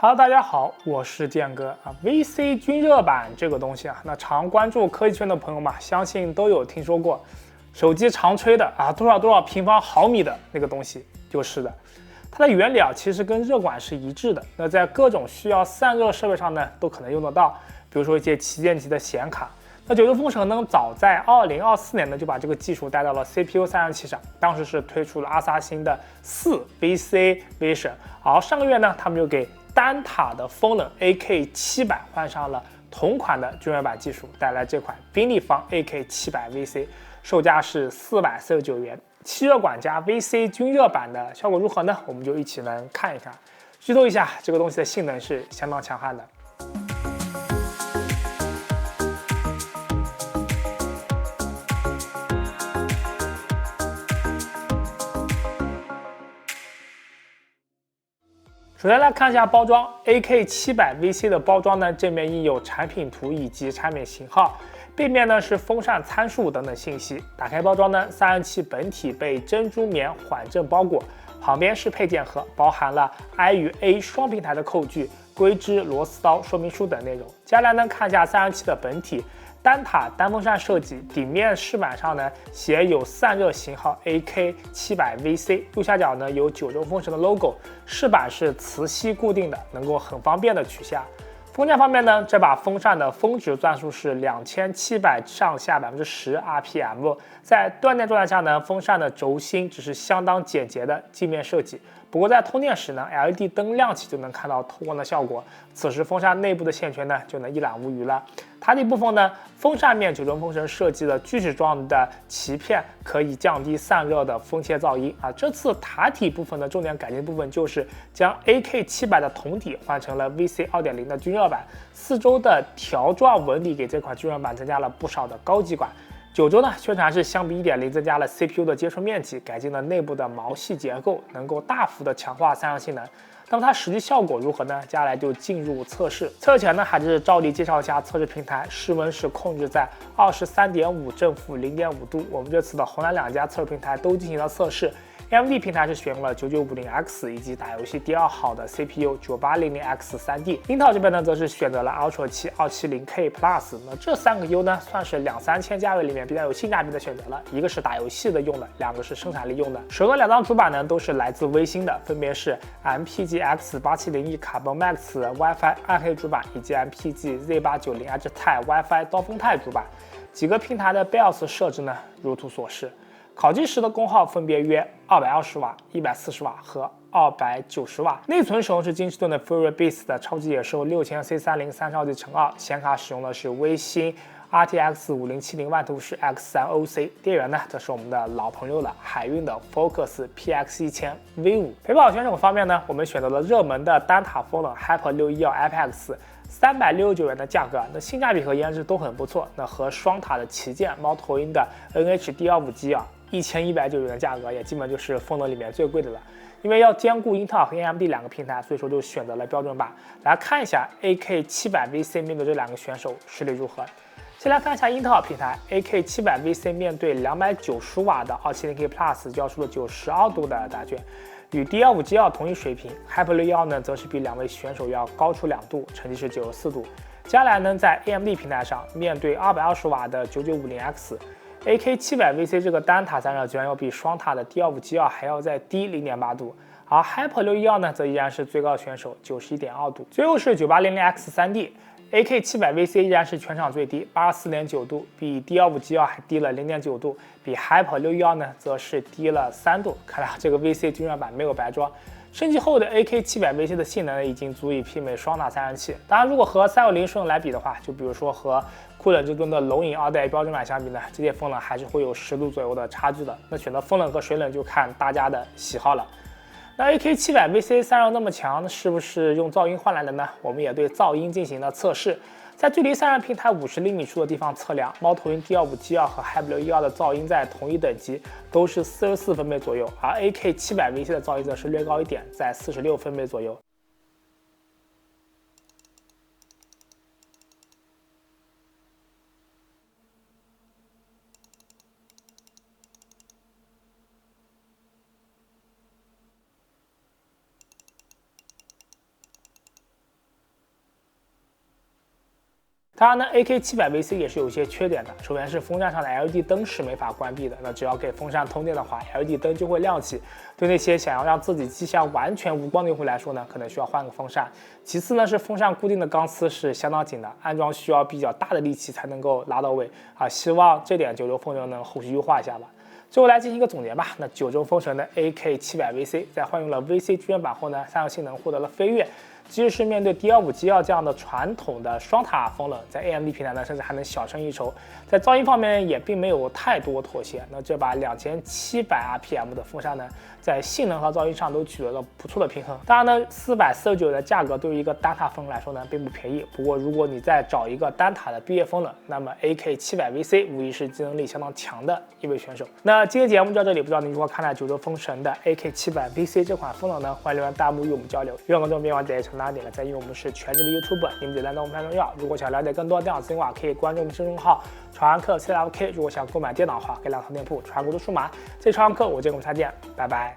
Hello， 大家好，我是建哥啊。VC 均热板这个东西啊，那常关注科技圈的朋友嘛，相信都有听说过。手机常吹的啊，多少平方毫米的那个东西，就是的。它的原理啊，其实跟热管是一致的。那在各种需要散热设备上呢，都可能用得到。比如说一些旗舰级的显卡。那九州风神呢，早在2024年呢，就把这个技术带到了 CPU 散热器上，当时是推出了阿萨辛的4 VC Vision。而上个月呢，他们又给单塔的风冷 AK700换上了同款的均热板技术，带来这款宾利方 AK700 VC， 售价是449元。气热管加 VC 均热板的效果如何呢？我们就一起来看一看。剧透一下，这个东西的性能是相当强悍的。首先来看一下包装 ，AK700 VC 的包装呢，正面印有产品图以及产品型号，背面呢是风扇参数等等信息。打开包装呢，散热器本体被珍珠棉缓震包裹，旁边是配件盒，包含了 I 与 A 双平台的扣具、硅脂、螺丝刀、说明书等内容。接下来呢，看一下散热器的本体。单塔单风扇设计，顶面饰板上呢写有散热型号 AK700 VC， 右下角呢有九州风神的 logo， 饰板是磁吸固定的，能够很方便的取下。风扇方面呢，这把风扇的峰值转速是2700上下10% RPM， 在断电状态下呢，风扇的轴心只是相当简洁的镜面设计。不过在通电时呢 ，LED 灯亮起就能看到透光的效果，此时风扇内部的线圈呢就能一览无余了。塔体部分呢，风扇面九州风神设计了锯齿状的鳍片，可以降低散热的风切噪音啊。这次塔体部分的重点改进部分就是将 AK700 的铜体换成了 VC 2.0 的均热板，四周的条状纹理给这款均热板增加了不少的高级感。九州呢，宣传是相比 1.0 增加了 CPU 的接触面积，改进了内部的毛细结构，能够大幅的强化散热性能。那么它实际效果如何呢？接下来就进入测试。测试前呢，还是照例介绍一下测试平台，室温是控制在23.5正负0.5度。我们这次的红蓝两家测试平台都进行了测试。AMD 平台是选用了 9950X 以及打游戏第二好的 CPU 9800X 3D， Intel 这边呢则是选择了 Ultra 7 270K Plus。那这3个 U 呢算是2-3000价位里面比较有性价比的选择了，一个是打游戏的用的，两个是生产力用的。手动两张主板呢都是来自微星的，分别是 MPG X8701 Carbon Max WiFi 暗黑主板以及 MPG Z890 Edge Tie WiFi 刀锋钛主板。几个平台的 BIOS 设置呢如图所示。烤机时的功耗分别约220瓦、140瓦和290瓦。内存使用是金士顿的 FuryBeats 的超级野兽6000C30 3超级乘2，显卡使用的是微星 RTX 5070万图式 X3OC， 电源呢则是我们的老朋友了，海运的 Focus PX1000 V5。陪跑选手方面呢，我们选择了热门的单塔风冷 Hyper 612 Apex。369元的价格，那性价比和颜值都很不错。那和双塔的旗舰猫头鹰的 NH-D25G 啊，1190元的价格也基本就是风冷里面最贵的了。因为要兼顾 Intel 和 AMD 两个平台，所以说就选择了标准版。来看一下 AK700 VC 面对这两个选手实力如何。先来看一下 Intel 平台 AK700 VC 面对290瓦的 270K Plus 交出了92度的打卷。与 D15G2 同一水平 ，Hyper 612呢，则是比两位选手要高出2度，成绩是94度。接下来呢，在 AMD 平台上，面对220瓦的 9950X，AK700 VC 这个单塔散热居然要比双塔的 D15G2 还要再低0.8度，而 Hyper 612呢，则依然是最高选手91.2度。最后是 9800X 3D。AK700 VC 依然是全场最低84.9度，比 D15G2 还低了0.9度，比 Hyper 612呢则是低了3度。看来这个 VC 均热板没有白装。升级后的 AK700 VC 的性能已经足以媲美双塔散热器。当然，如果和360顺来比的话，就比如说和酷冷至尊的龙影2代标准版相比呢，这些风冷还是会有10度左右的差距的。那选择风冷和水冷就看大家的喜好了。那 AK700 VC 散热那么强，是不是用噪音换来的呢？我们也对噪音进行了测试，在距离散热平台50厘米处的地方测量，猫头鹰 D25G2 和 Hyper 612的噪音在同一等级，都是44分贝左右，而 AK700 VC 的噪音则是略高一点，在46分贝左右。当然呢 ，AK700VC 也是有一些缺点的。首先是风扇上的 LED 灯是没法关闭的，那只要给风扇通电的话 ，LED 灯就会亮起。对那些想要让自己机箱完全无光的用户来说呢，可能需要换个风扇。其次呢，是风扇固定的钢丝是相当紧的，安装需要比较大的力气才能够拉到位啊。希望这点九州风神能后续优化一下吧。最后来进行一个总结吧。那九州风神的 AK700VC 在换用了 VC 支援版后呢，散热性能获得了飞跃。即使是面对 D15G2这样的传统的双塔风冷，在 AMD 平台呢，甚至还能小胜一筹。在噪音方面也并没有太多妥协。那这把2700 RPM 的风扇呢，在性能和噪音上都取得了不错的平衡。当然呢，449的价格对于一个单塔风来说呢，并不便宜。不过如果你再找一个单塔的毕业风冷，那么 AK700VC 无疑是竞争力相当强的一位选手。那今天节目就到这里，不知道您如何看待九州风神的 AK700VC 这款风冷呢？欢迎留言弹幕与我们交流。愿观众别忘点成点个赞，因为我们是全职的 YouTuber， 你们点赞对我们非常重要。如果想了解更多电脑资讯的话，可以关注我们公众号传课 CLK。如果想购买电脑的话，可以两套店铺传国的数码。这传课我见过下见，拜拜。